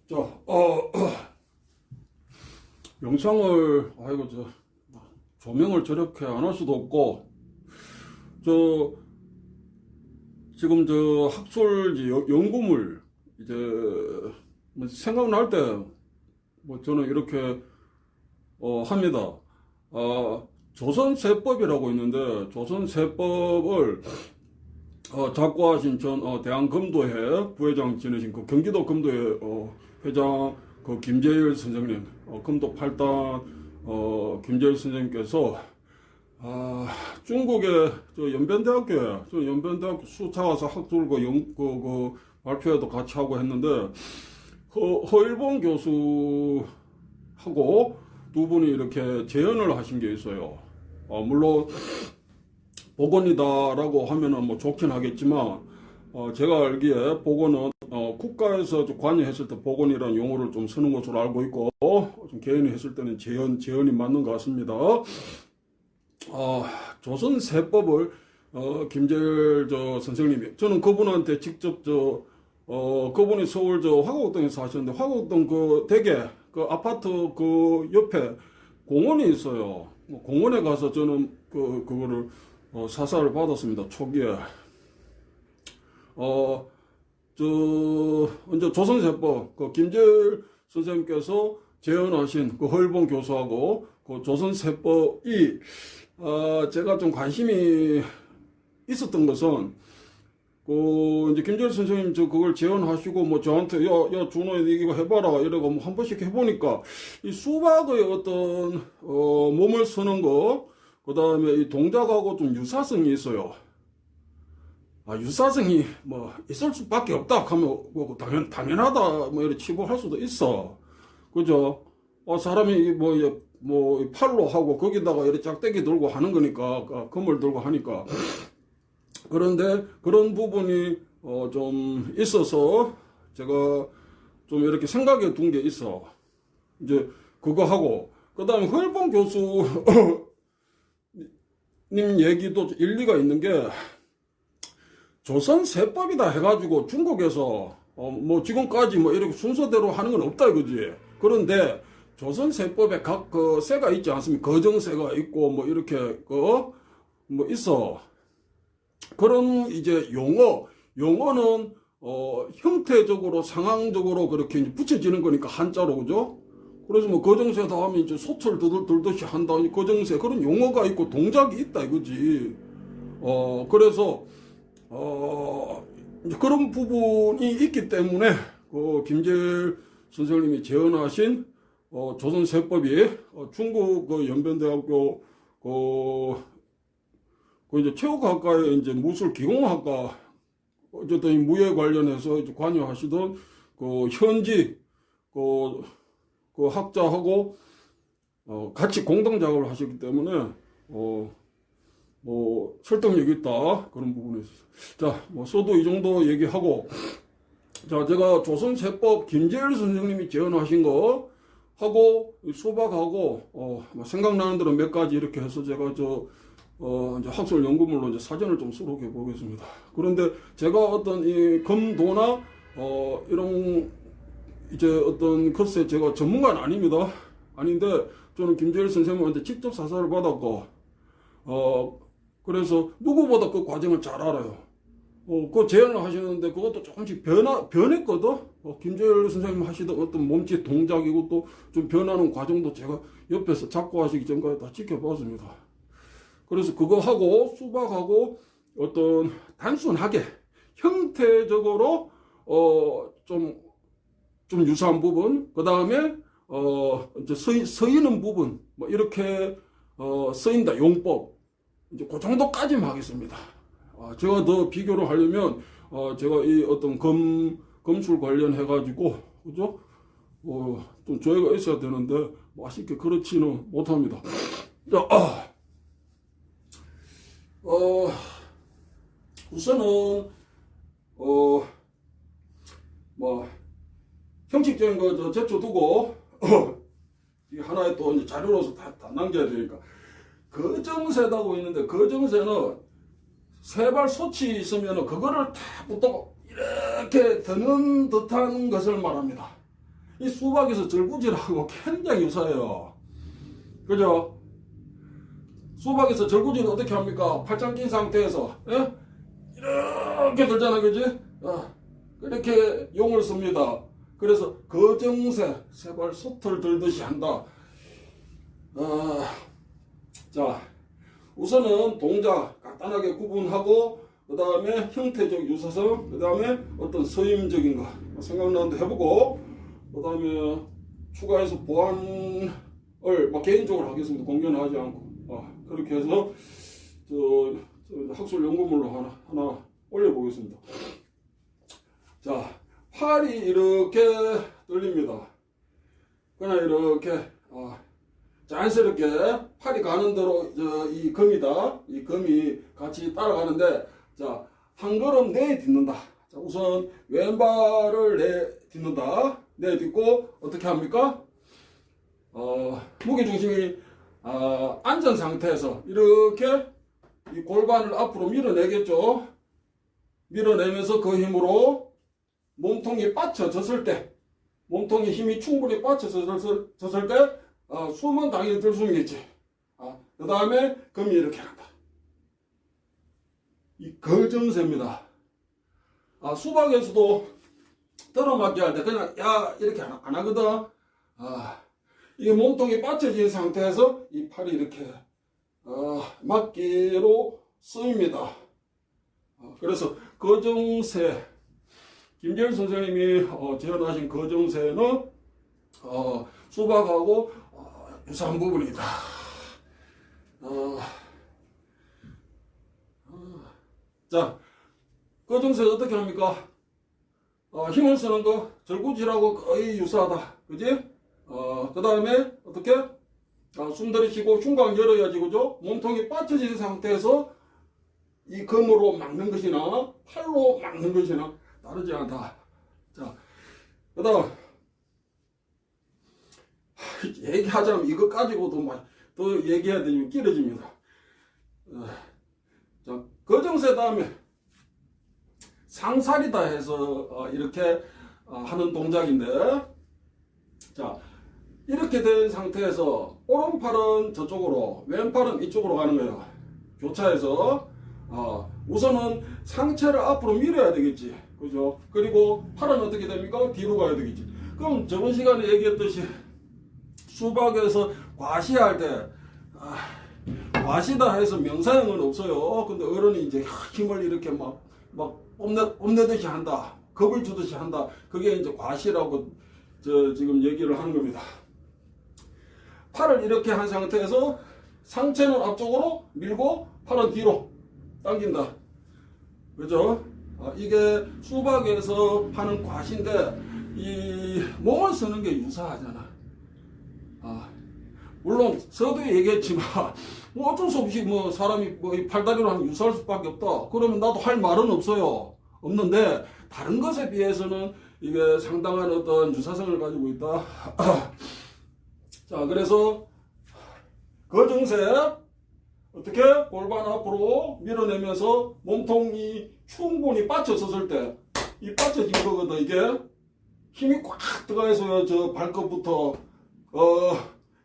자, 영상을, 조명을 저렇게 안 할 수도 없고, 지금 학술 연구물, 생각날 때, 저는 이렇게, 합니다. 조선세법이라고 있는데, 조선세법을, 작고하신 전, 대한검도회 부회장 지내신 경기도 검도회, 회장, 김재일 선생님, 검도 8단, 김재일 선생님께서, 중국의 연변대학교 수차가서 학술 발표회도 같이 하고 했는데, 허일봉 교수하고 두 분이 이렇게 제언을 하신 게 있어요. 물론, 복원이다라고 하면은 좋긴 하겠지만, 제가 알기에 복원은, 국가에서 관여했을 때 복원이라는 용어를 좀 쓰는 것으로 알고 있고, 좀 개인이 했을 때는 제언이 맞는 것 같습니다. 조선세법을, 김재일 선생님이, 저는 그분한테 직접 그분이 서울 화곡동에 사셨는데, 화곡동 대개, 아파트 옆에 공원이 있어요. 공원에 가서 저는 그거를, 사사를 받았습니다. 초기에. 이제 조선세법, 김재일 선생님께서 제언하신 허일봉 교수하고, 조선세법이, 제가 좀 관심이 있었던 것은, 이제 김재일 선생님 그걸 제언하시고, 저한테, 야, 준호, 이거 해봐라. 이러고 한 번씩 해보니까, 이 수박의 어떤, 몸을 쓰는 거, 그 다음에 이 동작하고 좀 유사성이 있어요. 유사성이 있을 수밖에 없다 하면 당연하다 이렇게 치부할 수도 있어. 그죠? 사람이 팔로 하고 거기다가 이렇게 짝대기 들고 하는 거니까, 금을 들고 하니까. 그런데 그런 부분이 좀 있어서 제가 좀 이렇게 생각해 둔 게 있어. 이제 그거 하고, 그 다음에 허일봉 교수 님 얘기도 일리가 있는 게, 조선세법이다 해가지고 중국에서 지금까지 이렇게 순서대로 하는 건 없다 이거지. 그런데 조선세법에 각 세가 있지 않습니까? 거정세가 있고 이렇게 있어. 그런 이제 용어는 형태적으로 상황적으로 그렇게 이제 붙여지는 거니까 한자로, 그죠? 그래서 거정세 다음에 이제 소철 들듯이 한다. 거정세 그런 용어가 있고 동작이 있다 이거지. 그래서 이제 그런 부분이 있기 때문에 김재일 선생님이 제언하신 조선세법이 중국 연변대학교 이제 체육학과에 이제 무술기공학과 어쨌든 무예 관련해서 이제 관여하시던 현지 학자하고 같이 공동 작업을 하셨기 때문에 설득력이 있다 그런 부분에 있어서 저도 이 정도 얘기하고, 제가 조선세법 김재일 선생님이 제언하신 거 하고 수박하고 생각나는 대로 몇 가지 이렇게 해서 제가 이제 학술 연구물로 이제 사전을 좀 수록해 보겠습니다. 그런데 제가 어떤 이 검도나 이런 이제 어떤 글쎄 제가 전문가는 아닙니다. 아닌데 저는 김재일 선생님한테 직접 사사를 받았고, 그래서 누구보다 그 과정을 잘 알아요. 그 제안을 하시는데 그것도 조금씩 변했거든. 김재일 선생님 하시던 어떤 몸짓 동작이고 또 좀 변하는 과정도 제가 옆에서 잡고 하시기 전까지 다 지켜봤습니다. 그래서 그거 하고 수박하고 어떤 단순하게 형태적으로 좀 유사한 부분, 그 다음에 이제 서이는 부분 이렇게 쓰인다 용법. 이제 그 정도까지만 하겠습니다. 제가 더 비교를 하려면, 제가 이 어떤 검술 관련해가지고, 그죠? 좀 조회가 있어야 되는데, 맛있게 그렇지는 못합니다. 우선은, 형식적인 거 제쳐두고, 이 하나의 또 이제 자료로서 다 남겨야 되니까. 거정세다고 있는데, 거정세는 세발 솥이 있으면 그거를 다 붙고 이렇게 드는 듯한 것을 말합니다. 이 수박에서 절구질하고 굉장히 유사해요. 그죠? 수박에서 절구질은 어떻게 합니까? 팔짱 낀 상태에서, 예? 이렇게 들잖아, 그지? 이렇게 용을 씁니다. 그래서 거정새, 세발 솥을 들듯이 한다. 자, 우선은 동작 간단하게 구분하고, 그 다음에 형태적 유사성, 그 다음에 어떤 서임적인 거 생각나는 데 해보고, 그 다음에 추가해서 보완을 개인적으로 하겠습니다. 공개는 하지 않고. 그렇게 해서 저 학술 연구물로 하나 올려보겠습니다. 자, 팔이 이렇게 떨립니다. 그냥 이렇게 자연스럽게 팔이 가는 대로 이 금이다. 이 금이 같이 따라가는데, 자, 한 걸음 내딛는다. 자, 우선 왼발을 내딛는다. 내딛고 어떻게 합니까? 무게중심이 앉은 상태에서 이렇게 이 골반을 앞으로 밀어내겠죠. 밀어내면서 그 힘으로 몸통이 받쳐졌을 때, 몸통에 힘이 충분히 받쳐졌을 때 숨은 당연히 들 수 있겠지. 그 다음에 금이 이렇게 한다. 이 거정새입니다. 수박에서도 들어맞기 할 때 그냥 야 이렇게 안 하거든. 이게 몸통이 받쳐진 상태에서 이 팔이 이렇게 맞기로 쓰입니다. 그래서 거정새, 김재일 선생님이 재현하신 거정새는 수박하고 유사한 부분이다. 자, 거정새 어떻게 합니까? 힘을 쓰는 거 절구질하고 거의 유사하다. 그지? 그 다음에 어떻게? 숨 들이쉬고 흉곽 열어야지, 그죠? 몸통이 받쳐진 상태에서 이 금으로 막는 것이나 팔로 막는 것이나 다르지 않다. 자, 그 다음 얘기하자면 이거 가지고도 더 얘기해야 되면 길어집니다. 자, 거정새 다음에 상살이다 해서 이렇게 하는 동작인데, 자, 이렇게 된 상태에서 오른팔은 저쪽으로, 왼팔은 이쪽으로 가는 거예요. 교차해서 우선은 상체를 앞으로 밀어야 되겠지, 그죠? 그리고 팔은 어떻게 됩니까? 뒤로 가야 되겠지. 그럼 저번 시간에 얘기했듯이 수박에서 과시할 때 과시다 해서 명사형은 없어요. 근데 어른이 이제 힘을 이렇게 막 뽐내듯이 한다, 겁을 주듯이 한다. 그게 이제 과시라고 지금 얘기를 하는 겁니다. 팔을 이렇게 한 상태에서 상체는 앞쪽으로 밀고 팔은 뒤로 당긴다. 그죠? 이게 수박에서 하는 과시인데 이 몸을 쓰는 게 유사하잖아. 물론 서두에 얘기했지만 뭐 어쩔 수 없이 뭐 사람이 뭐 이 팔다리로 하면 유사할 수밖에 없다. 그러면 나도 할 말은 없어요. 없는데 다른 것에 비해서는 이게 상당한 어떤 유사성을 가지고 있다. 자, 그래서 거정새 어떻게 골반 앞으로 밀어내면서 몸통이 충분히 받쳐섰을 때, 이 받쳐진 거거든. 이게 힘이 꽉 들어가 있어요. 저 발끝부터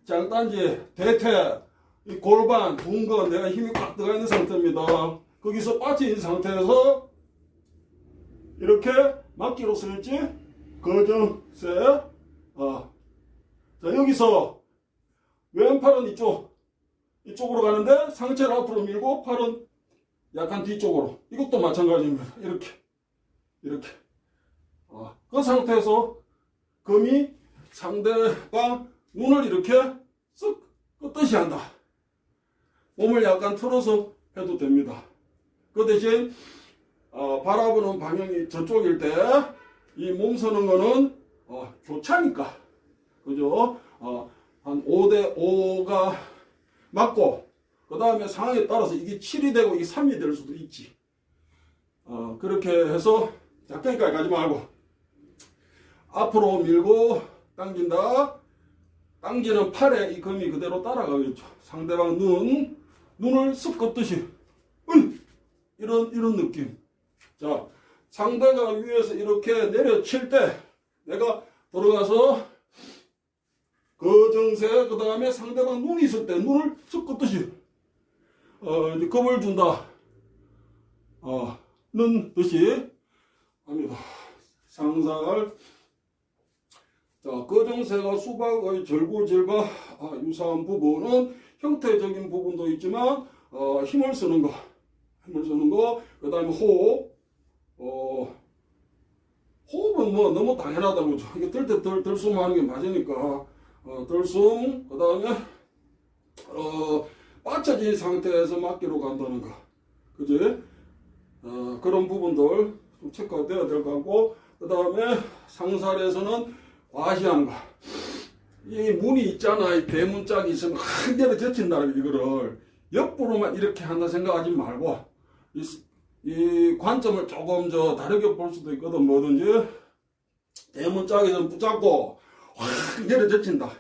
장단지, 대퇴, 이 골반, 둔근, 내가 힘이 꽉 들어가 있는 상태입니다. 거기서 받쳐진 상태에서 이렇게 막기로 쓸지 거정새. 자, 여기서 왼팔은 이쪽으로 가는데 상체를 앞으로 밀고 팔은 약간 뒤쪽으로. 이것도 마찬가지입니다. 이렇게. 그 상태에서 금이 상대방 눈을 이렇게 쓱 끄듯이 한다. 몸을 약간 틀어서 해도 됩니다. 그 대신 바라보는 방향이 저쪽일 때 이 몸 서는 거는 교차니까, 그죠? 한 5대5가 맞고, 그 다음에 상황에 따라서 이게 7이 되고 이게 3이 될 수도 있지. 그렇게 해서, 자, 거기까지 가지 말고 앞으로 밀고 당긴다. 당기는 팔에 이 금이 그대로 따라가겠죠. 상대방 눈을 쓱 걷듯이 이런 느낌. 자, 상대가 위에서 이렇게 내려칠 때 내가 들어가서 거정세, 그 다음에 상대방 눈이 있을 때 눈을 섞었듯이 이제 겁을 준다 는 뜻이 합니다. 상살. 자, 거정세가 수박의 절구질과 유사한 부분은 형태적인 부분도 있지만 힘을 쓰는 거, 그 다음에 호흡. 호흡은 뭐 너무 당연하다고. 이게 들 때 들숨 하는 게 맞으니까 들숨, 그 다음에 빠쳐진 상태에서 막기로 간다는 거, 그지? 그런 부분들 좀 체크가 되어야 될 것 같고, 그 다음에 상살에서는 과시한 거. 이 문이 있잖아. 이 대문짝이 있으면 한 개를 젖힌다는 이거를 옆으로만 이렇게 한다 생각하지 말고, 이 관점을 조금 다르게 볼 수도 있거든. 뭐든지 대문짝에서 붙잡고 확 내려젖힌다.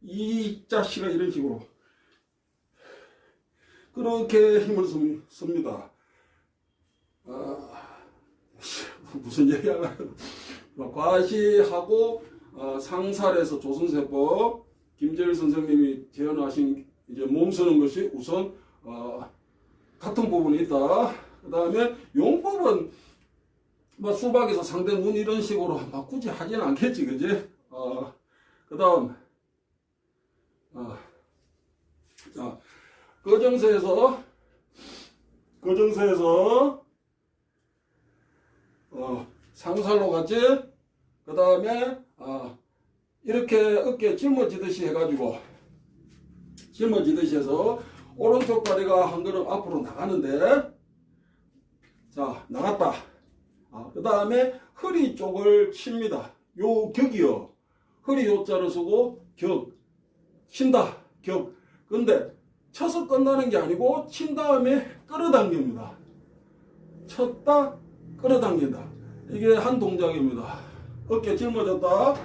이 자식아, 이런 식으로 그렇게 힘을 씁니다. 무슨 얘기하나. 과시하고 상살에서 조선세법 김재일 선생님이 재현하신 이제 몸 쓰는 것이 우선 같은 부분이 있다. 그 다음에 용법은 뭐 수박에서 상대 눈 이런 식으로 막 굳이 하진 않겠지, 그지? 그 다음 자, 거정세에서 상살로 갔지. 그 다음에 이렇게 어깨 짊어지듯이 해가지고, 짊어지듯이 해서 오른쪽 다리가 한 걸음 앞으로 나가는데, 자, 나갔다. 그 다음에 허리 쪽을 칩니다. 요 격이요. 허리 요자를 쓰고 격, 친다, 격. 근데 쳐서 끝나는 게 아니고 친 다음에 끌어당깁니다. 쳤다, 끌어당긴다. 이게 한 동작입니다. 어깨 짊어졌다.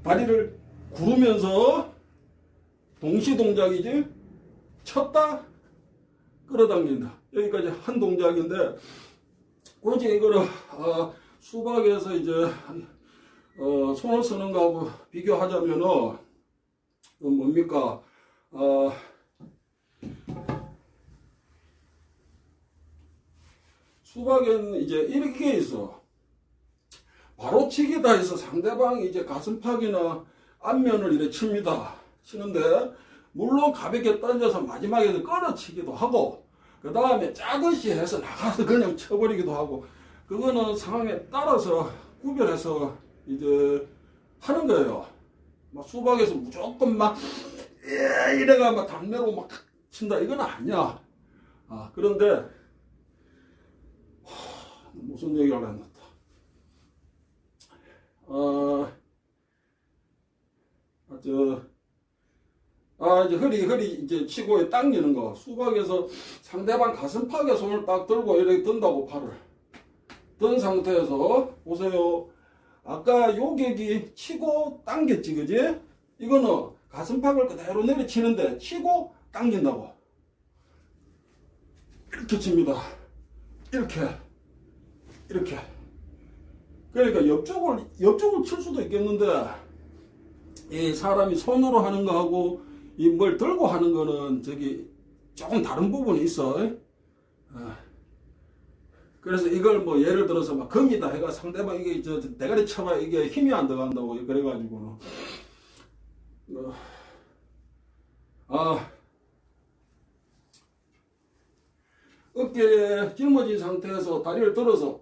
다리를 구르면서 동시 동작이지. 쳤다, 끌어당긴다. 여기까지 한 동작인데, 굳이 이거를 수박에서 이제 손을 쓰는 거하고 비교하자면은 뭡니까? 수박에는 이제 이렇게 있어. 바로 치기다 해서 상대방이 이제 가슴팍이나 앞면을 이렇게 칩니다. 치는데, 물론 가볍게 던져서 마지막에 끌어치기도 하고, 그 다음에 짜듯이 해서 나가서 그냥 쳐버리기도 하고, 그거는 상황에 따라서 구별해서 이제 하는 거예요. 막 수박에서 무조건 막 이래가 막 담내로 막 친다, 이건 아니야. 그런데 무슨 얘기를 하려나. 이제 허리 이제 치고 당기는 거. 수박에서 상대방 가슴팍에 손을 딱 들고 이렇게 든다고, 팔을 든 상태에서 보세요. 아까 요격이 치고 당겼지, 그지? 이거는 가슴팍을 그대로 내려치는데 치고 당긴다고. 이렇게 칩니다. 이렇게. 그러니까 옆쪽을 칠 수도 있겠는데, 이 사람이 손으로 하는 거하고 이 뭘 들고 하는 거는 조금 다른 부분이 있어. 그래서 이걸 뭐 예를 들어서 막 금이다 해가 상대방 이게 대가리 쳐봐 이게 힘이 안 들어간다고 그래가지고는 어깨에 짊어진 상태에서 다리를 들어서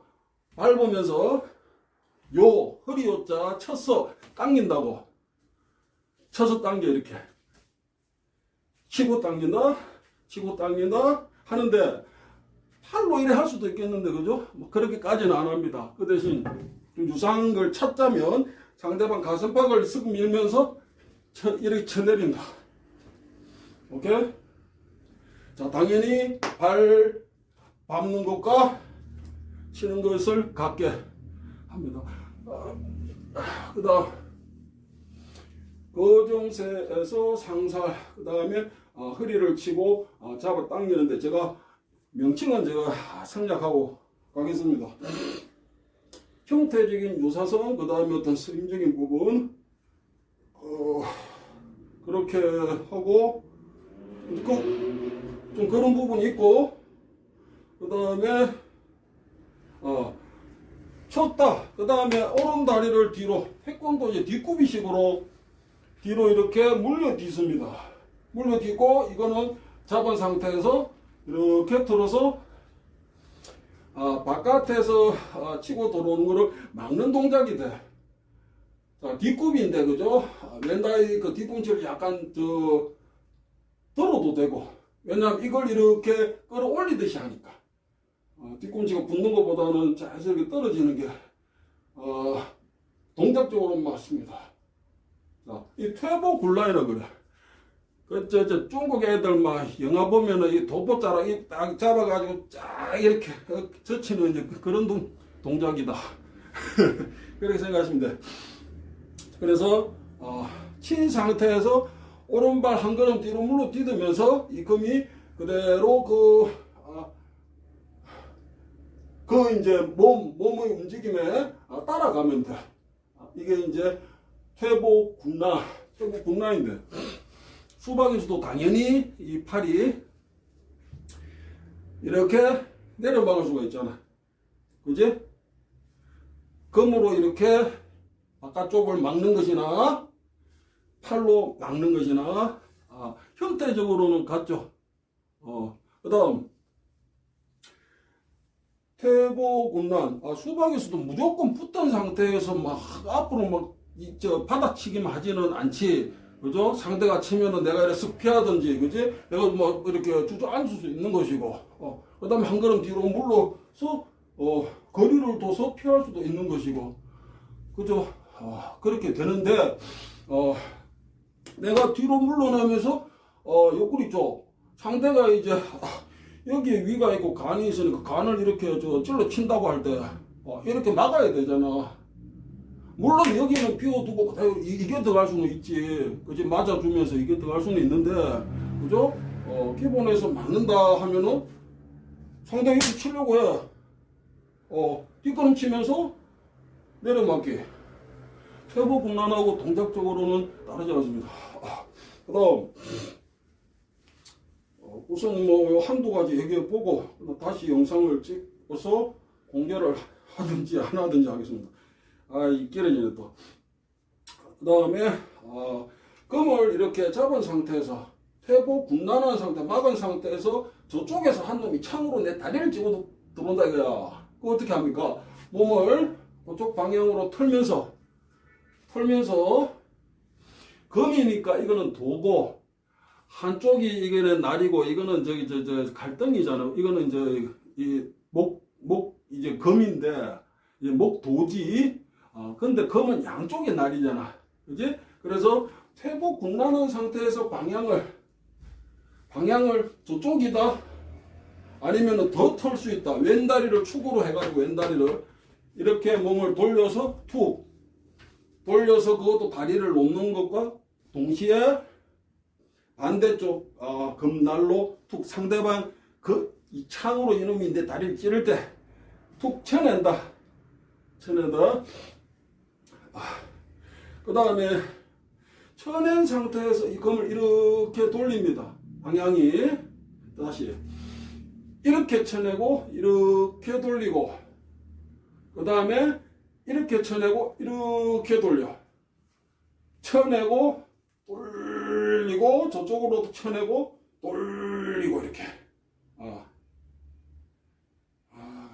밟으면서 요 허리 요자 쳤어 당긴다고. 쳐서 당겨. 이렇게 치고 당긴다 하는데, 팔로 이래 할 수도 있겠는데, 그죠? 뭐 그렇게까지는 안 합니다. 그 대신 좀 유사한 걸 찾자면 상대방 가슴팍을 쓱 밀면서 이렇게 쳐내린다. 오케이? 자, 당연히 발 밟는 것과 치는 것을 같게 합니다. 그 다음 거정세에서 상살, 그 다음에 허리를 치고 잡아 당기는데, 제가 명칭은 제가 생략하고 가겠습니다. 형태적인 유사성, 그 다음에 어떤 스림적인 부분, 그렇게 하고, 좀 그런 부분이 있고, 그 다음에, 쳤다. 그 다음에 오른 다리를 뒤로, 태권도 이제 뒷굽이식으로 뒤로 이렇게 물려 뒤습니다. 물려 뒤고, 이거는 잡은 상태에서 이렇게 들어서, 바깥에서 치고 들어오는 거를 막는 동작이 돼. 자, 뒷굽인데, 그죠? 맨다리 그 뒤꿈치를 약간, 들어도 되고. 왜냐면 이걸 이렇게 끌어올리듯이 하니까. 뒤꿈치가 붙는 것보다는 자연스럽게 떨어지는 게, 동작적으로 맞습니다. 자, 이 퇴보 굴라이라 그래. 중국 애들 막 영화 보면은 이 도포자락 딱 잡아가지고 쫙 이렇게 젖히는 이제 그런 동작이다. 그렇게 생각하시면 돼. 그래서, 친 상태에서 오른발 한 걸음 뒤로 물러 디디면서 이 금이 그대로 이제 몸의 움직임에 따라가면 돼. 이게 이제 퇴보 군나인데, 수박에서도 당연히 이 팔이 이렇게 내려박을 수가 있잖아. 그지? 금으로 이렇게 바깥쪽을 막는 것이나, 팔로 막는 것이나, 형태적으로는 같죠. 그 다음, 퇴보 군난. 수박에서도 무조건 붙던 상태에서 막 앞으로 막 받아치기만 하지는 않지. 그죠? 상대가 치면은 내가 이렇게 쓱 피하든지, 그지? 내가 뭐 이렇게 주저앉을 수 있는 것이고, 그 다음에 한 걸음 뒤로 물러서, 거리를 둬서 피할 수도 있는 것이고, 그죠? 그렇게 되는데, 내가 뒤로 물러나면서, 옆구리 쪽, 상대가 이제, 여기에 위가 있고 간이 있으니까 간을 이렇게 찔러 친다고 할 때, 이렇게 막아야 되잖아. 물론 여기는 비워두고 이게 들어갈 수는 있지. 그지? 맞아주면서 이게 들어갈 수는 있는데, 그죠? 기본에서 맞는다 하면은 상대가 이렇게 치려고 해. 뒷걸음 치면서 내려맞기. 퇴보 군난하고 동작적으로는 다르지 않습니다. 그 다음, 우선 뭐 한두 가지 얘기해 보고 다시 영상을 찍어서 공개를 하든지 안 하든지 하겠습니다. 길어지네 또. 그 다음에, 금을 이렇게 잡은 상태에서, 퇴보 군난한 상태, 막은 상태에서 저쪽에서 한 놈이 창으로 내 다리를 찍어 들어온다 이거야. 그거 어떻게 합니까? 몸을 그쪽 방향으로 털면서, 금이니까 이거는 도고, 한쪽이 이거는 날이고, 이거는 갈등이잖아. 이거는 이제 금인데, 이제 목도지. 근데 금은 양쪽에 날이잖아. 그지? 그래서 퇴보 군난한 상태에서 방향을 저쪽이다. 아니면 더 털 수 있다. 왼다리를 축으로 해가지고 왼다리를 이렇게 몸을 돌려서 돌려서 그것도 다리를 놓는 것과 동시에 반대쪽, 금날로 툭 상대방 이 창으로 이놈이 내 다리를 찌를 때 툭 쳐낸다. 그 다음에 쳐낸 상태에서 이 금을 이렇게 돌립니다. 방향이 다시 이렇게 쳐내고 이렇게 돌리고, 그 다음에 이렇게 쳐내고 이렇게 돌려 쳐내고 돌리고, 저쪽으로도 쳐내고 돌리고 이렇게.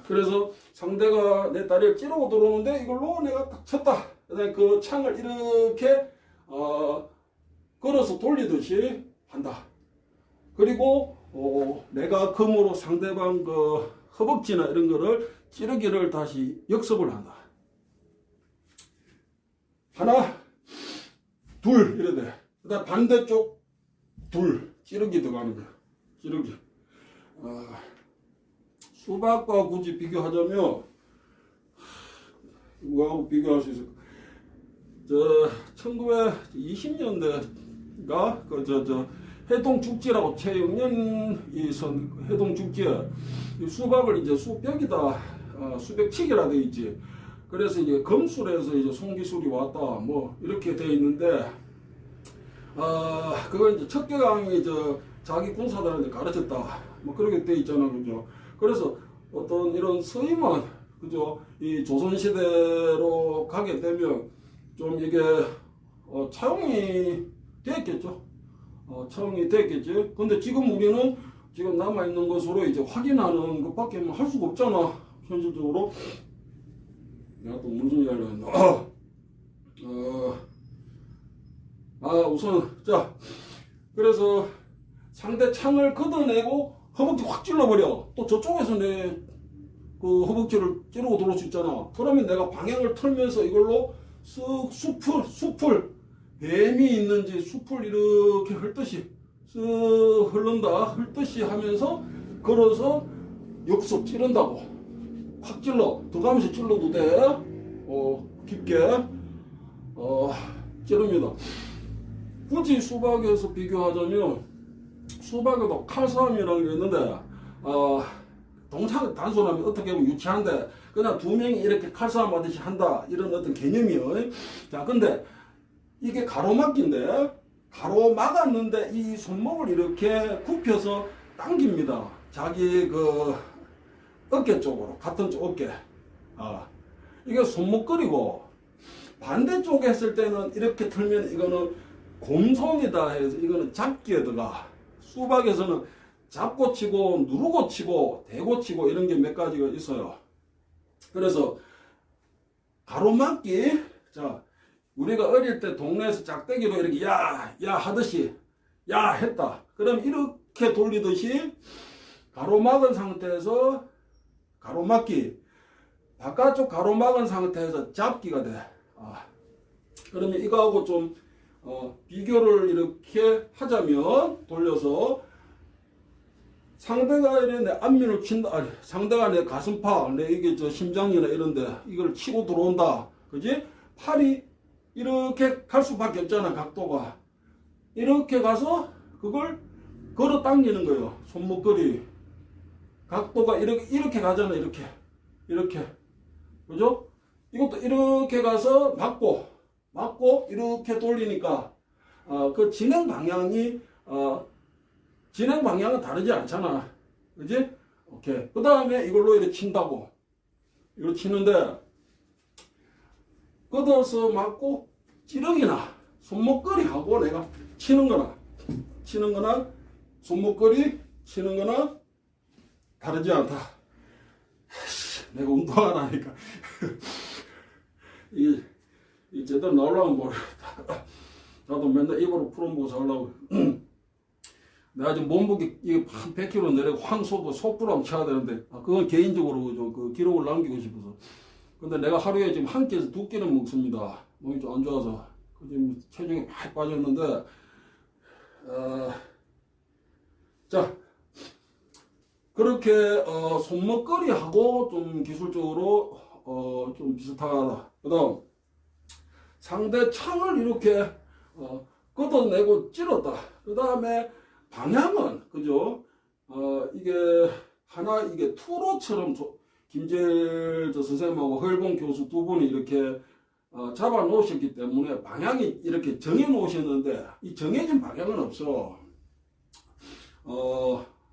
그래서 상대가 내 다리를 찌르고 들어오는데 이걸로 내가 딱 쳤다. 그다음에 그 창을 이렇게 걸어서 돌리듯이 한다. 그리고 내가 금으로 상대방 그 허벅지나 이런 거를 찌르기를 다시 역습을 한다. 하나, 둘 이래 돼. 그다음 반대쪽 둘 찌르기 들어가는 거야. 찌르기. 수박과 굳이 비교하자면 뭐하고 비교할 수 있을까? 1920년대가 해동축제라고 최영년이 선 해동축제, 수박을 이제 수백이다, 수백치기라 돼 있지. 그래서 이제 검술에서 이제 송기술이 왔다 뭐 이렇게 돼 있는데 그걸 이제 척계강이 자기 군사들한테 가르쳤다 뭐 그렇게 돼 있잖아 그죠. 그래서 어떤 이런 서임은 그죠 이 조선시대로 가게 되면 좀 이게 차용이 됐겠죠. 차용이 됐겠지. 근데 지금 우리는 지금 남아있는 것으로 이제 확인하는 것밖에 할 수가 없잖아 현실적으로. 내가 또 무슨 이야기를 했나. 우선 자 그래서 상대 창을 걷어내고 허벅지 확 찔러버려. 또 저쪽에서 내 그 허벅지를 찌르고 들어올 수 있잖아. 그러면 내가 방향을 틀면서 이걸로 쓱 숲을 뱀이 있는지 숲을 이렇게 훑듯이 쓱 훑듯이 하면서 걸어서 역습 찌른다고. 확 찔러 들어가면서 찔러도 돼. 깊게 찌릅니다. 굳이 수박에서 비교하자면 수박에도 칼싸움이라는 게 있는데 동창 단순하면 어떻게 보면 유치한데 그냥 두 명이 이렇게 칼싸움 하듯이 한다 이런 어떤 개념이요. 자 근데 이게 가로막기인데 가로막았는데 이 손목을 이렇게 굽혀서 당깁니다. 자기 그 어깨 쪽으로 같은 쪽 어깨. 이게 손목걸이고 반대쪽에 했을 때는 이렇게 틀면 이거는 곰손이다 해서 이거는 잡기에 들어가. 수박에서는 잡고 치고 누르고 치고 대고 치고 이런 게 몇 가지가 있어요. 그래서 가로막기. 자 우리가 어릴 때 동네에서 짝대기로 이렇게 야 하듯이 야 했다. 그럼 이렇게 돌리듯이 가로막은 상태에서 가로막기, 바깥쪽 가로막은 상태에서 잡기가 돼. 그러면 이거하고 좀 비교를 이렇게 하자면 돌려서 상대가 내 안면을 친다. 상대가 내 가슴파, 내 이게 심장이나 이런데 이걸 치고 들어온다. 그지? 팔이 이렇게 갈 수밖에 없잖아. 각도가 이렇게 가서 그걸 걸어 당기는 거예요. 손목걸이 각도가 이렇게 가잖아. 이렇게 그죠? 이것도 이렇게 가서 맞고 이렇게 돌리니까 그 진행 방향은 다르지 않잖아. 그지? 오케이. 그 다음에 이걸로 이렇게 친다고. 이거 치는데 걷어서 맞고 찌르기나 손목걸이하고 내가 치는 거나 손목걸이 치는 거나 다르지 않다. 내가 운동하라니까. 이 제대로 나오려면 모르겠다. 나도 맨날 입으로 풀어보고 살려고. 내가 지금 몸무게 이게 한 100kg 내려고 속부람 쳐야 되는데 그건 개인적으로 그 기록을 남기고 싶어서. 근데 내가 하루에 지금 한 끼에서 두 끼는 먹습니다. 몸이 좀 안 좋아서 지금 체중이 많이 빠졌는데 자 그렇게 손목걸이하고 좀 기술적으로 좀 비슷하다. 그다음 상대 창을 이렇게 걷어내고 찔렀다. 그 다음에 방향은 그죠? 이게 투로처럼 김재일 선생님하고 허일봉 교수 두 분이 이렇게 잡아 놓으셨기 때문에 방향이 이렇게 정해 놓으셨는데 이 정해진 방향은 없어.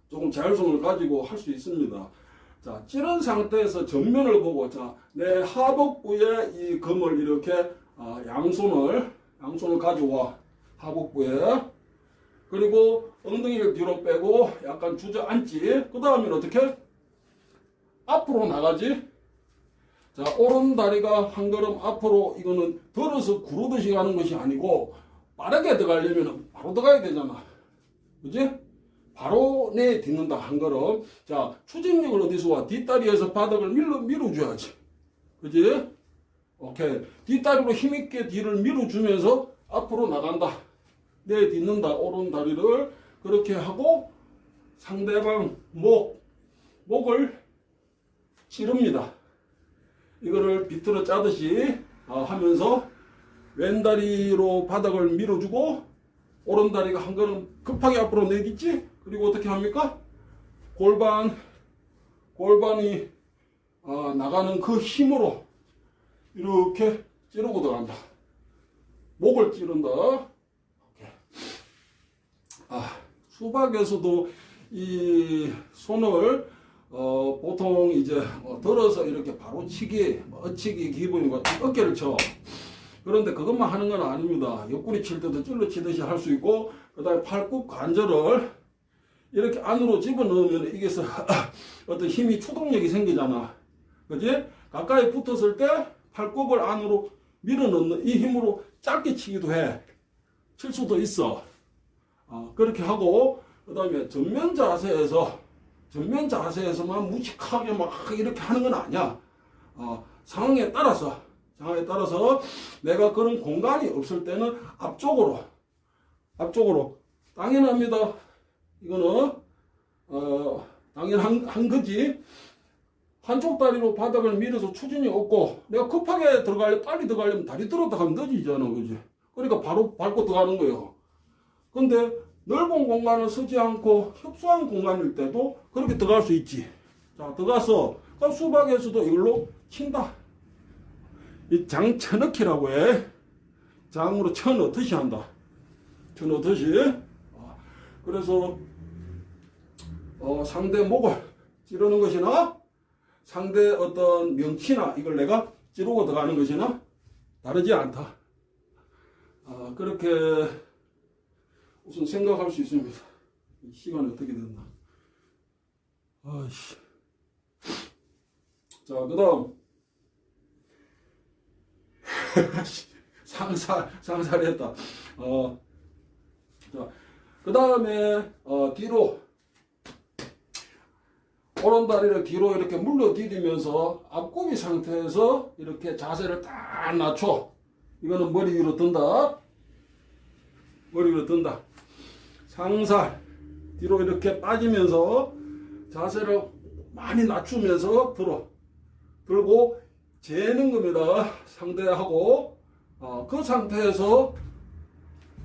조금 자율성을 가지고 할 수 있습니다. 자, 찌른 상태에서 정면을 보고 내 하복부에 이 검을 이렇게 양손을 가져와. 하복부에. 그리고 엉덩이를 뒤로 빼고 약간 주저앉지. 그 다음엔 어떻게? 앞으로 나가지. 자, 오른 다리가 한 걸음 앞으로 이거는 들어서 구르듯이 가는 것이 아니고 빠르게 들어가려면 바로 들어가야 되잖아. 그지? 바로 내딛는다 한 걸음. 자, 추진력을 어디서 와? 뒷다리에서 바닥을 밀어줘야지. 그지? 오케이. 뒷다리로 힘있게 뒤를 밀어주면서 앞으로 나간다. 내딛는다. 오른 다리를 그렇게 하고 상대방 목을 찌릅니다. 이거를 비틀어 짜듯이 하면서 왼다리로 바닥을 밀어주고 오른다리가 한 걸음 급하게 앞으로 내딛지. 그리고 어떻게 합니까? 골반이 나가는 그 힘으로 이렇게 찌르고 들어간다. 목을 찌른다. 오케이. 수박에서도 이 손을 보통 이제 들어서 이렇게 바로 치기, 어치기 기본이고 어깨를 쳐. 그런데 그것만 하는 건 아닙니다. 옆구리 칠 때도 찔러 치듯이 할 수 있고, 그 다음에 팔굽 관절을 이렇게 안으로 집어넣으면 이게 어떤 힘이 추동력이 생기잖아. 그지? 가까이 붙었을 때 팔굽을 안으로 밀어넣는 이 힘으로 짧게 치기도 해. 칠 수도 있어. 그렇게 하고, 그 다음에 전면 자세에서만 무식하게 막 이렇게 하는 건 아니야. 상황에 따라서 내가 그런 공간이 없을 때는 앞쪽으로 당연합니다. 이거는 당연한 거지. 한쪽 다리로 바닥을 밀어서 추진이 없고, 내가 급하게 빨리 들어가려면 다리 들었다 하면 늦어지잖아, 그지? 그러니까 바로 밟고 들어가는 거예요. 근데 넓은 공간을 쓰지 않고 협소한 공간일 때도 그렇게 들어갈 수 있지. 자, 들어가서 수박에서도 이걸로 친다. 이 장쳐넣기라고 해. 장으로 쳐넣듯이 한다. 쳐넣듯이. 그래서 상대 목을 찌르는 것이나 상대 어떤 명치나 이걸 내가 찌르고 들어가는 것이나 다르지 않다. 그렇게 우선 생각할 수 있습니다. 시간이 어떻게 됐나. 아이씨. 자, 그 다음. 상살했다. 자, 그 다음에, 뒤로. 오른다리를 뒤로 이렇게 물러 디디면서 앞구비 상태에서 이렇게 자세를 딱 낮춰. 이거는 머리 위로 든다. 머리 위로 든다. 상살. 뒤로 이렇게 빠지면서 자세를 많이 낮추면서 들고 재는 겁니다. 상대하고. 그 상태에서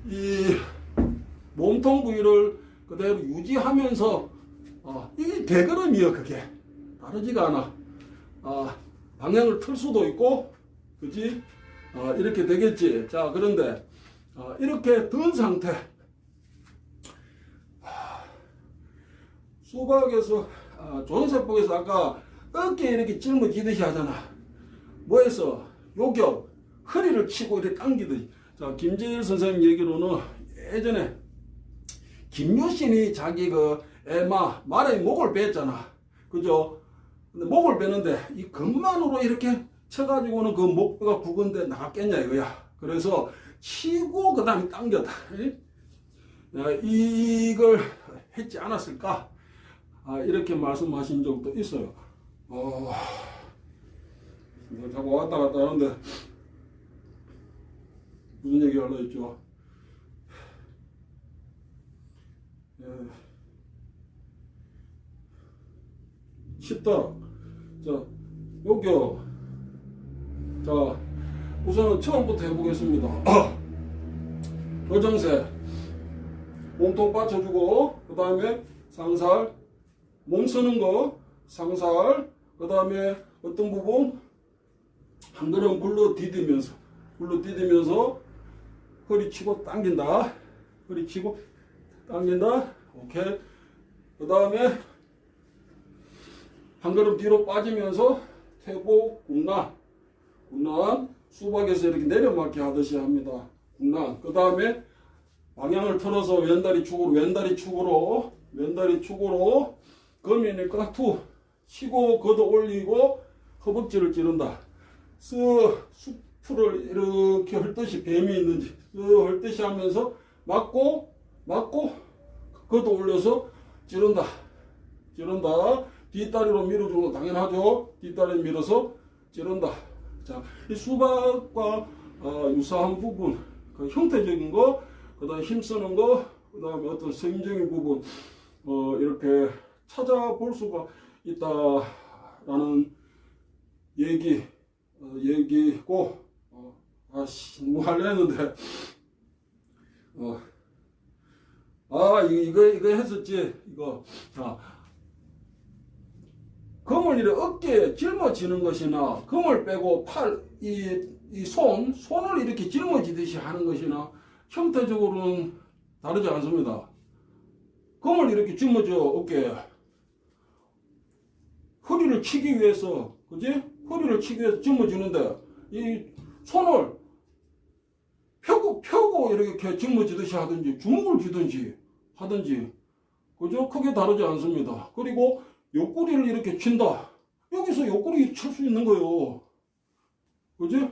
이 몸통 부위를 그대로 유지하면서 이게 대걸음이요. 그게 다르지가 않아. 방향을 틀 수도 있고, 그지? 이렇게 되겠지. 자, 그런데 이렇게 든 상태. 수박에서 조선세법에서 아까 어깨 이렇게 짊어지듯이 하잖아. 뭐해서 요격 허리를 치고 이렇게 당기듯이. 자, 김재일 선생님 얘기로는 예전에 김유신이 자기 말의 목을 뺐잖아. 그죠? 근데 목을 빼는데 이 근만으로 이렇게 쳐가지고는 그 목뼈가 굵은데 나갔겠냐 이거야. 그래서 치고 그 다음에 당겼다. 이걸 했지 않았을까? 이렇게 말씀하신 적도 있어요. 자꾸 왔다 갔다 하는데 무슨 얘기 하려 했죠? 쉽다. 자, 요겨. 자, 우선은 처음부터 해보겠습니다. 거정세. 몸통 받쳐주고, 그 다음에 상살. 몸 쓰는 거, 상살. 그 다음에 어떤 부분? 한 걸음 굴러 디디면서 허리 치고 당긴다. 허리 치고 당긴다. 오케이. 그 다음에 한 걸음 뒤로 빠지면서 퇴보, 군란. 수박에서 이렇게 내려맞게 하듯이 합니다. 군란. 그 다음에 방향을 틀어서 왼다리 축으로 거미니까 치고 걷어 올리고 허벅지를 찌른다. 수풀을 이렇게 헐듯이 뱀이 있는지 헐듯이 하면서 맞고 걷어 올려서 찌른다. 뒷다리로 밀어주는 거 당연하죠. 뒷다리 밀어서 찌른다. 자, 이 수박과 유사한 부분, 그 형태적인 거, 그 다음에 힘쓰는 거, 그 다음에 어떤 성적인 부분, 이렇게 찾아볼 수가 있다라는 얘기고, 뭐 하려 했는데, 이거 했었지, 이거. 자, 금을 이렇게 어깨에 짊어지는 것이나 금을 빼고 손을 이렇게 짊어지듯이 하는 것이나 형태적으로는 다르지 않습니다. 금을 이렇게 짊어져 어깨에 허리를 치기 위해서, 그지? 허리를 치기 위해서 짊어지는데 이 손을 펴고 이렇게 짊어지듯이 하든지 주먹을 쥐든지 하든지, 그죠? 크게 다르지 않습니다. 그리고 옆구리를 이렇게 친다. 여기서 옆구리 칠 수 있는 거요. 그지?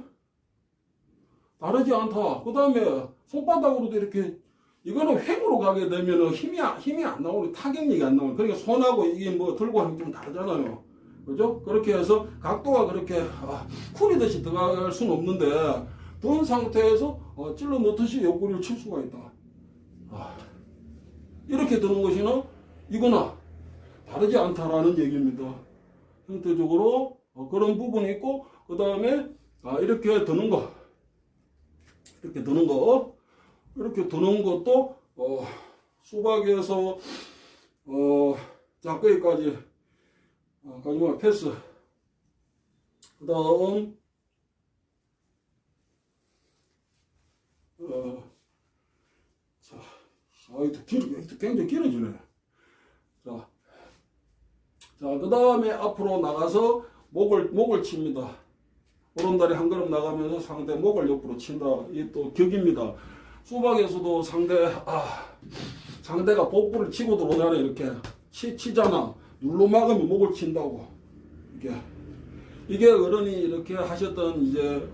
다르지 않다. 그 다음에 손바닥으로도 이렇게, 이거는 횡으로 가게 되면 힘이 안 나오는, 타격력이 안 나오는. 그러니까 손하고 이게 뭐 들고 하는 게 좀 다르잖아요. 그죠? 그렇게 해서 각도가 그렇게 쿨이듯이 들어갈 수는 없는데, 든 상태에서 찔러 넣듯이 옆구리를 칠 수가 있다. 이렇게 드는 것이나 이거나 다르지 않다라는 얘기입니다. 형태적으로 그런 부분이 있고, 그 다음에 이렇게 드는 거, 이렇게 드는 것도 수박에서 자, 거기까지 마지막 패스. 그 다음 자, 이거 굉장히 길어지네. 자, 그 다음에 앞으로 나가서 목을 칩니다. 오른다리 한 걸음 나가면서 상대 목을 옆으로 친다. 이 또 격입니다. 수박에서도 상대가 복부를 치고 들어오잖아요. 이렇게 치잖아. 눌러 막으면 목을 친다고. 이게 어른이 이렇게 하셨던 이제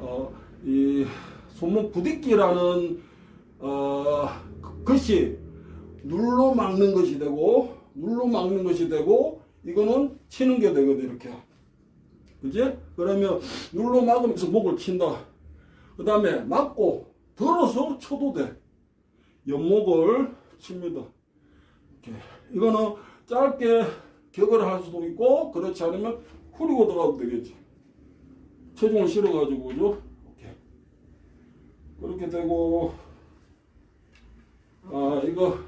이 손목 부딪기라는 것이 눌러 막는 것이 되고, 이거는 치는 게 되거든. 이렇게. 그지? 그러면 눌러 막으면서 목을 친다. 그 다음에 막고 들어서 쳐도 돼. 옆목을 칩니다. 이렇게. 이거는 짧게 격을 할 수도 있고, 그렇지 않으면 후리고 들어가도 되겠지. 체중을 실어가지고, 그죠? 이렇게. 그렇게 되고, 이거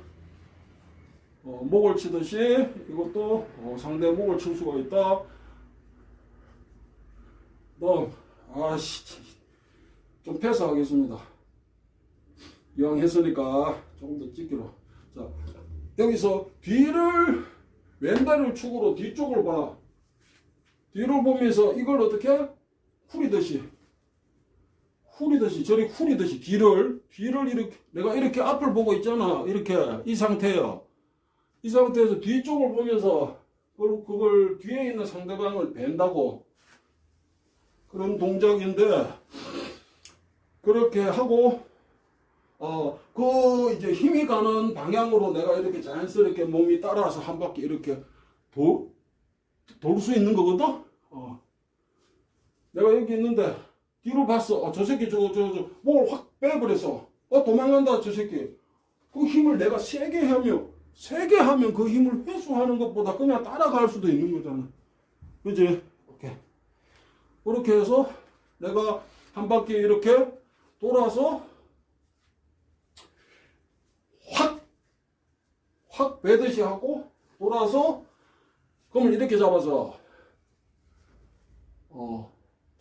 목을 치듯이 이것도 상대 목을 칠 수가 있다. 좀 패스하겠습니다. 이왕 했으니까 조금 더 찍기로. 자, 여기서 왼다리를 축으로 뒤쪽을 봐. 뒤를 보면서 이걸 어떻게? 후리듯이 저리 후리듯이 뒤를 이렇게, 내가 이렇게 앞을 보고 있잖아. 이렇게 이 상태예요. 이 상태에서 뒤쪽을 보면서 그걸 뒤에 있는 상대방을 벤다고, 그런 동작인데, 그렇게 하고 이제 힘이 가는 방향으로 내가 이렇게 자연스럽게 몸이 따라서 한 바퀴 이렇게 돌 수 있는 거거든. 내가 여기 있는데 뒤로 봤어. 저 새끼 목을 확 빼버렸어. 도망간다 저 새끼. 그 힘을 내가 세게 하면 그 힘을 회수하는 것보다 그냥 따라갈 수도 있는 거잖아. 그지? 오케이. 그렇게 해서 내가 한 바퀴 이렇게 돌아서 확 빼듯이 하고 돌아서 그러면 이렇게 잡아서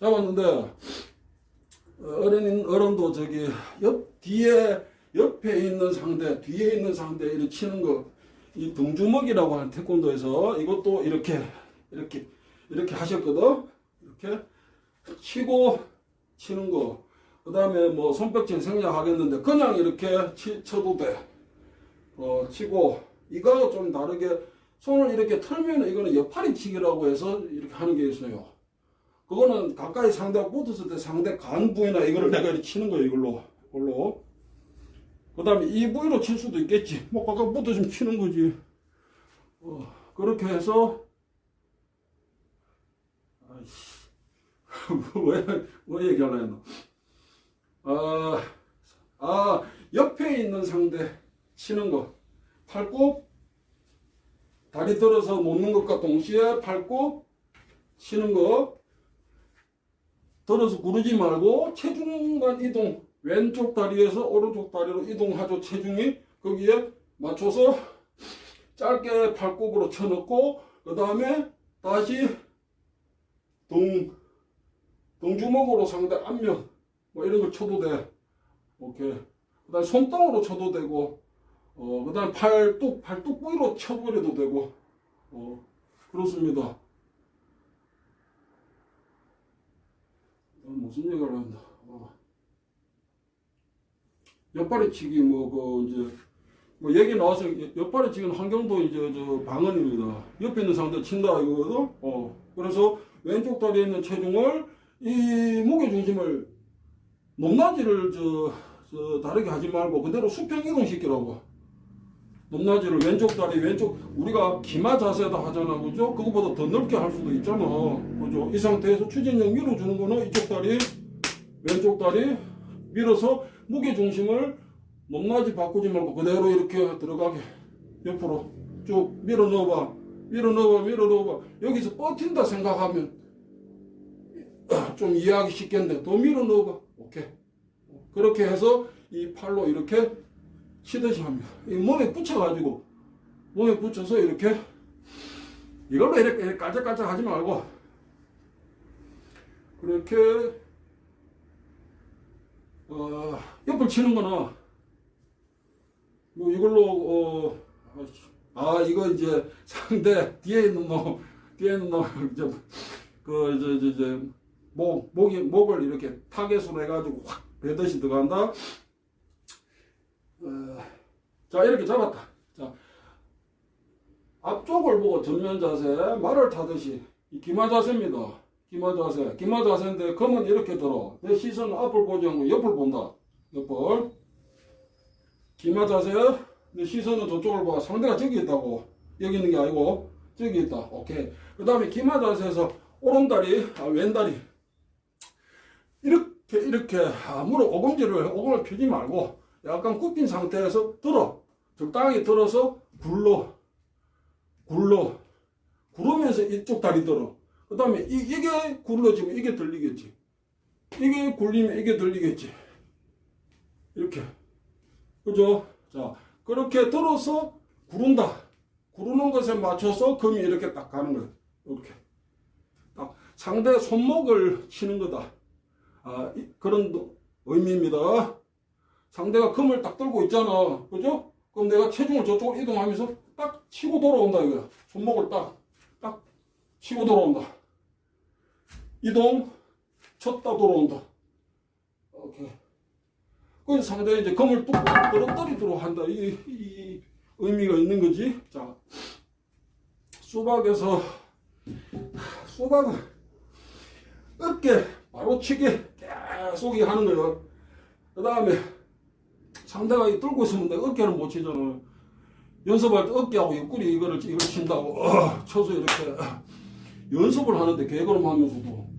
잡았는데, 어른도 저기 옆에 있는 상대, 뒤에 있는 상대 이렇게 치는 거, 이 등주먹이라고 하는 태권도에서 이것도 이렇게 하셨거든. 이렇게 치고 치는 거. 그 다음에 뭐 손뼉질 생략하겠는데 그냥 이렇게 쳐도 돼. 치고, 이거하고 좀 다르게 손을 이렇게 털면 이거는 옆팔이 치기라고 해서 이렇게 하는 게 있어요. 그거는 가까이 상대가 붙었을 때 상대 간 부위나 이거를 내가 이렇게 치는 거예요. 이걸로. 그 다음에 이 부위로 칠 수도 있겠지. 뭐 가까이 붙어서 치는 거지. 그렇게 해서 뭐 얘기하려 했나? 옆에 있는 상대 치는 거. 팔굽, 다리 들어서 놓는 것과 동시에 팔굽 치는 거. 들어서 구르지 말고 체중만 이동. 왼쪽 다리에서 오른쪽 다리로 이동하죠. 체중이 거기에 맞춰서 짧게 팔굽으로 쳐넣고, 그 다음에 다시 등주먹으로 상대 앞면 뭐 이런 걸 쳐도 돼. 오케이. 그 다음에 손등으로 쳐도 되고, 그 다음에 팔뚝 부위로 쳐버려도 되고, 그렇습니다. 무슨 얘기를 한다. 옆발이치기 이제 얘기 나와서 옆발이치기는 한경도 이제 방언입니다. 옆에 있는 상대 친다 이거거든. 그래서 왼쪽 다리에 있는 체중을 이 무게 중심을 높낮이를 다르게 하지 말고 그대로 수평 이동시키라고. 높낮이를 왼쪽 다리 우리가 기마 자세다 하잖아, 그죠? 그거보다 더 넓게 할 수도 있잖아, 그죠? 이 상태에서 추진력 밀어주는 거는 이쪽 다리 왼쪽 다리 밀어서 무게 중심을 높낮이 바꾸지 말고 그대로 이렇게 들어가게 옆으로 쭉 밀어 넣어봐. 여기서 버틴다 생각하면 좀 이해하기 쉽겠네. 더 밀어 넣어봐. 오케이. 그렇게 해서 이 팔로 이렇게 치듯이 합니다. 이 몸에 붙여서 이렇게 이걸로 이렇게 깔짝깔짝 하지 말고 그렇게 옆을 치는 거는 뭐 이걸로 이거 이제 상대 뒤에 있는 놈 목을 이렇게 타겟으로 해가지고 확 배듯이 들어간다. 자, 이렇게 잡았다. 자, 앞쪽을 보고 전면 자세, 말을 타듯이 이 기마 자세입니다. 기마 자세인데 검은 이렇게 들어. 내 시선은 앞을 보지 않고 옆을 본다. 옆을. 기마 자세. 내 시선은 저쪽을 봐. 상대가 저기 있다고. 여기 있는 게 아니고 저기 있다. 오케이. 그 다음에 기마 자세에서 오른다리, 왼다리 이렇게 무릎 오금을 펴지 말고 약간 굽힌 상태에서 들어. 적당히 들어서 구르면서 이쪽 다리 들어. 그 다음에 이게 굴러지면 이게 들리겠지. 이게 굴리면 이게 들리겠지. 이렇게. 그죠? 자, 그렇게 들어서 구른다. 구르는 것에 맞춰서 금이 이렇게 딱 가는 거예요. 이렇게. 딱 상대 손목을 치는 거다. 그런 의미입니다. 상대가 금을 딱 들고 있잖아. 그죠? 그럼 내가 체중을 저쪽으로 이동하면서 딱 치고 돌아온다 이거야. 손목을 딱 치고 돌아온다. 이동, 쳤다 돌아온다. 오케이. 그래서 상대가 이제 금을 뚝 떨어뜨리도록 한다. 이 의미가 있는 거지. 자, 수박은 어깨 바로 치기 계속 하는 거예요. 그 다음에 상대가 들고 있으면 내가 어깨를 못 치잖아. 연습할 때 어깨하고 옆구리 이걸 친다고 쳐서 이렇게 연습을 하는데 개걸음 하면서도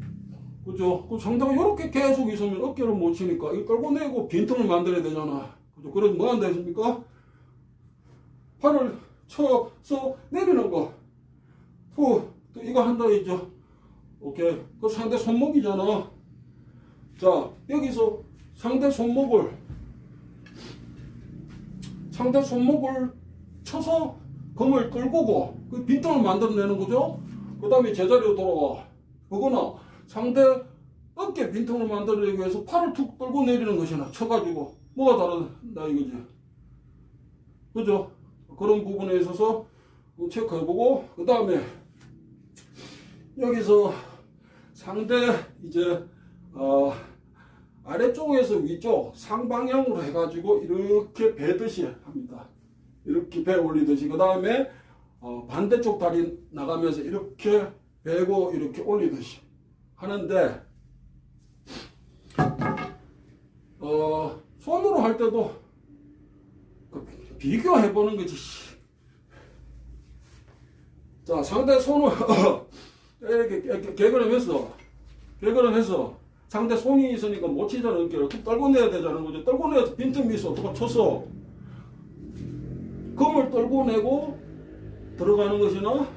그죠? 그 상대가 이렇게 계속 있으면 어깨를 못 치니까 이거 끌고 내고 빈틈을 만들어야 되잖아. 그죠? 그래서 뭐 한다 했습니까? 팔을 쳐서 내리는 거. 또 이거 한다 했죠. 오케이. 그 상대 손목이잖아. 자, 여기서 상대 손목을 쳐서 검을 끌고고 그 빈틈을 만들어내는 거죠. 그 다음에 제자리로 돌아와. 그거는 상대 어깨 빈틈을 만들어내기 위해서 팔을 툭 끌고 내리는 것이나 쳐가지고 뭐가 다르다 이거지. 그죠? 그런 부분에 있어서 체크해보고 그 다음에 여기서 상대 이제 아래쪽에서 위쪽 상방향으로 해가지고 이렇게 베듯이 합니다. 이렇게 배 올리듯이. 그 다음에 반대쪽 다리 나가면서 이렇게 베고 이렇게 올리듯이 하는데 손으로 할 때도 비교해보는 거지. 자, 상대 손을 이렇게 개걸음해서 상대 손이 있으니까 못 치잖아. 이렇게 떨고 내야 되잖아. 그죠? 떨고 내서 빈틈이 있어. 누가 쳤어. 검을 떨고 내고 들어가는 것이나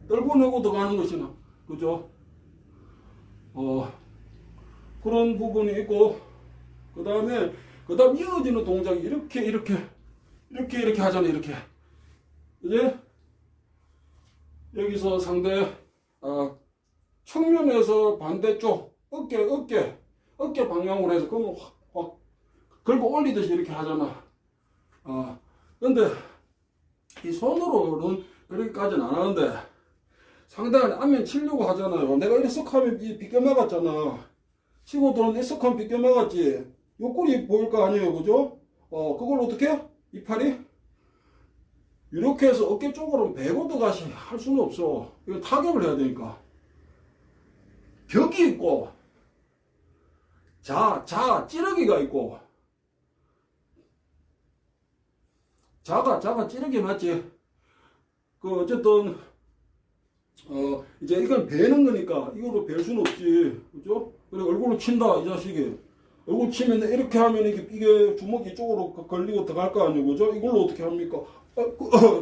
떨고 내고 들어가는 것이나 그죠? 그런 부분이 있고 그 다음 이어지는 동작이 이렇게 하잖아. 이렇게 이제 여기서 상대 측면에서 반대쪽 어깨 방향으로 해서 그러면 확 걸고 올리듯이 이렇게 하잖아. 근데 이 손으로는 그렇게까지는 안 하는데 상당히 안면 치려고 하잖아요. 내가 이렇게 쓱 하면 비껴 막았잖아. 치고 들어오는데 쓱 하면 비껴 막았지. 옆구리 보일 거 아니에요, 그죠? 그걸 어떻게? 이 팔이 이렇게 해서 어깨 쪽으로 베고 들어가시 할 수는 없어. 이거 타격을 해야 되니까. 벽이 있고, 찌르기가 있고, 찌르기 맞지? 어쨌든, 이제 이건 베는 거니까, 이걸로 벨 수는 없지. 그죠? 그래, 얼굴로 친다, 이 자식이. 얼굴 치면 이렇게 하면 이게 주먹이 이쪽으로 걸리고 들어갈 거 아니에요, 그죠? 이걸로 어떻게 합니까?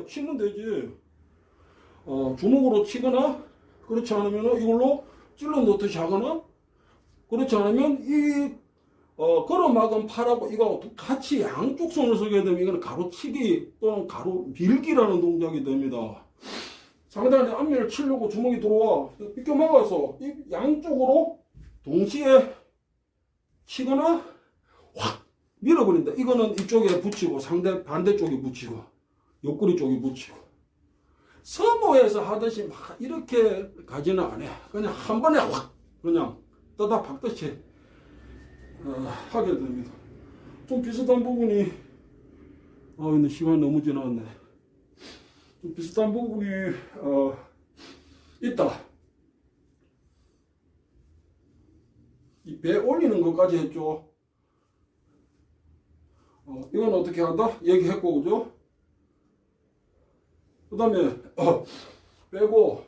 치면 되지. 주먹으로 치거나, 그렇지 않으면 이걸로 찔러 놓듯이 하거나, 그렇지 않으면 걸어막은 팔하고 이거하고 같이 양쪽 손을 쓰게 되면 이거는 가로치기 또는 가로 밀기라는 동작이 됩니다. 상대방이 앞면을 치려고 주먹이 들어와. 비껴 막아서 이 양쪽으로 동시에 치거나 확 밀어버린다. 이거는 이쪽에 붙이고 상대 반대쪽에 붙이고 옆구리 쪽에 붙이고. 서부에서 하듯이 막 이렇게 가지는 않아. 그냥 한 번에 확 그냥 떠다 박듯이 하게 됩니다. 좀 비슷한 부분이 근데 시간 너무 지났네. 좀 비슷한 부분이 있다. 이 배 올리는 것까지 했죠. 이건 어떻게 한다? 얘기했고, 그죠? 그 다음에 빼고 빼고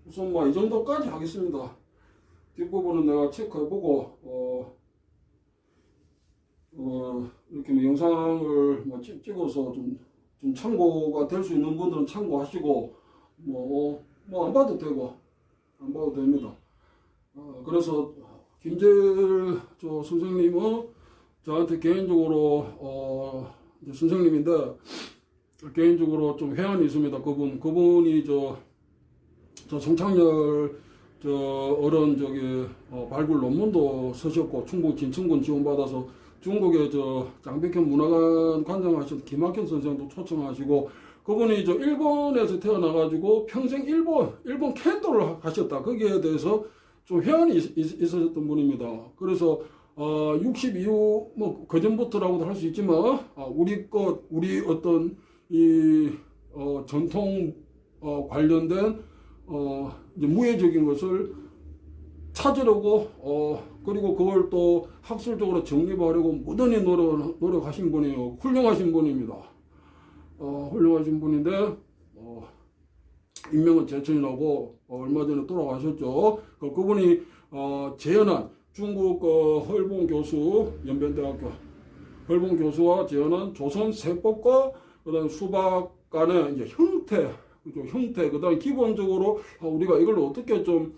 우선 뭐 이 정도까지 하겠습니다. 뒷부분은 내가 체크해보고 이렇게 뭐 영상을 뭐 찍어서 좀 참고가 될 수 있는 분들은 참고하시고 뭐 안 봐도 되고 안 봐도 됩니다. 그래서 김재열 선생님은 저한테 개인적으로 선생님인데 개인적으로 좀 회한이 있습니다. 그분이 저 송창열 어른 발굴 논문도 쓰셨고 충북 진천군 지원받아서 중국의 장백현 문화관 관장하신 김학현 선생도 초청하시고 그분이 일본에서 태어나가지고 평생 일본 캔도를 하셨다. 거기에 대해서 좀 회한이 있으셨던 분입니다. 그래서 60 이후 뭐 그전부터라고도 할 수 있지만 우리 어떤 이 전통 관련된 이제 무예적인 것을 찾으려고 그리고 그걸 또 학술적으로 정립하려고 무던히 노력하신 분이에요. 훌륭하신 분입니다. 훌륭하신 분인데 인명은 제천이 나고 얼마 전에 돌아가셨죠. 그분이 재현한 중국 헐봉 교수 연변대학교 헐봉 교수와 재현한 조선세법과 그다음 수박 간의 이제 형태 그다음 기본적으로 우리가 이걸 어떻게 좀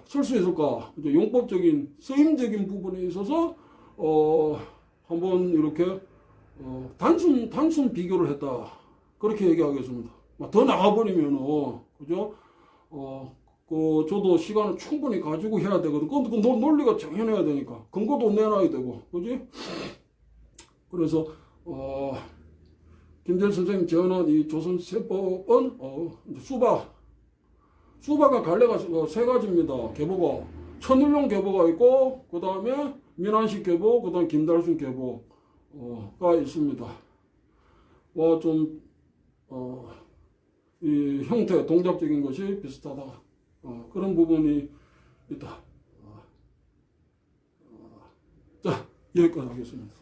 쓸 수 있을까? 이제 용법적인 쓰임적인 부분에 있어서 한번 이렇게 단순 비교를 했다. 그렇게 얘기하겠습니다. 더 나가버리면은 그죠? 저도 시간을 충분히 가지고 해야 되거든. 그 논리가 정해놔야 되니까 근거도 내놔야 되고, 그지? 그래서 김재열 선생님 제언한 이 조선세법은 수박은 갈래가 세 가지입니다. 계보가 천일룡 계보가 있고 그 다음에 민한식 계보, 그 다음 김달순 계보가 있습니다. 이 형태, 동작적인 것이 비슷하다. 그런 부분이 있다. 자, 여기까지 하겠습니다.